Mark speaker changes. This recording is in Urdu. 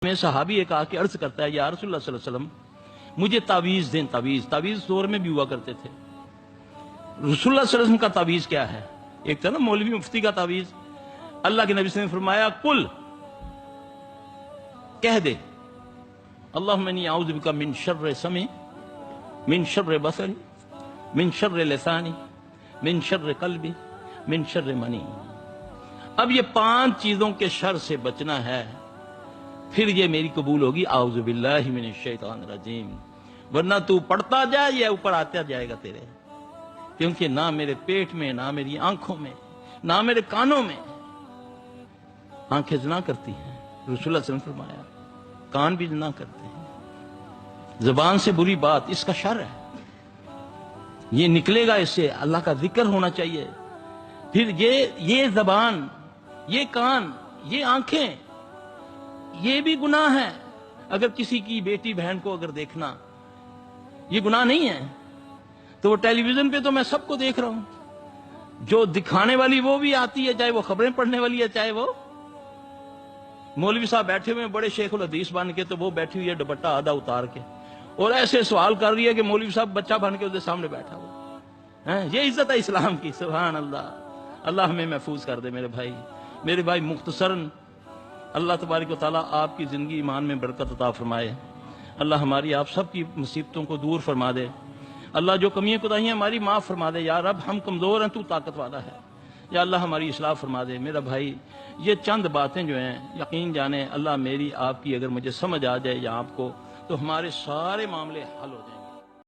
Speaker 1: میں صحابی ایک آ کے عرض کرتا ہے یا رسول اللہ صلی اللہ علیہ وسلم مجھے تعویذ دیں. تعویذ دور میں بھی ہوا کرتے تھے. رسول اللہ صلی اللہ علیہ وسلم کا تعویذ کیا ہے؟ ایک تھا نا مولوی مفتی کا تعویذ. اللہ کے نبی صلی اللہ علیہ وسلم نے فرمایا کل کہہ دے اللہم انی اعوذ بک من شر سمعی من شر بصری من شر لسانی من شر قلبی من شر منی. اب یہ 5 چیزوں کے شر سے بچنا ہے, پھر یہ میری قبول ہوگی اعوذ باللہ من الشیطان الرجیم. ورنہ تو پڑھتا جائے یہ اوپر آتا جائے گا تیرے, کیونکہ نہ میرے پیٹ میں, نہ میری آنکھوں میں, نہ میرے کانوں میں. آنکھیں زنا کرتی ہیں, رسول اللہ صلی اللہ علیہ وسلم نے فرمایا, کان بھی زنا کرتے ہیں, زبان سے بری بات اس کا شر ہے, یہ نکلے گا اس سے. اللہ کا ذکر ہونا چاہیے. پھر یہ زبان, یہ کان, یہ آنکھیں, یہ بھی گناہ ہے. اگر کسی کی بیٹی بہن کو اگر دیکھنا یہ گناہ نہیں ہے تو وہ ٹیلی ویژن پہ تو میں سب کو دیکھ رہا ہوں, جو دکھانے والی وہ بھی آتی ہے, چاہے وہ خبریں پڑھنے والی ہے, چاہے وہ مولوی صاحب بیٹھے ہوئے بڑے شیخ الحدیث بن کے, تو وہ بیٹھی ہوئی ہے دوپٹہ آدھا اتار کے اور ایسے سوال کر رہی ہے کہ مولوی صاحب بچہ بن کے اس کے سامنے بیٹھا ہوا. یہ عزت ہے اسلام کی. سبحان اللہ. اللہ ہمیں محفوظ کر دے میرے بھائی. مختصراً اللہ تبارک و تعالیٰ آپ کی زندگی ایمان میں برکت عطا فرمائے. اللہ ہماری آپ سب کی مصیبتوں کو دور فرما دے. اللہ جو کمیاں کوتاہیاں ہماری معاف فرما دے. یا رب ہم کمزور ہیں, تو طاقت والا ہے. یا اللہ ہماری اصلاح فرما دے. میرا بھائی یہ چند باتیں جو ہیں یقین جانے اللہ میری آپ کی اگر مجھے سمجھ آ جائے یا آپ کو, تو ہمارے سارے معاملے حل ہو جائیں.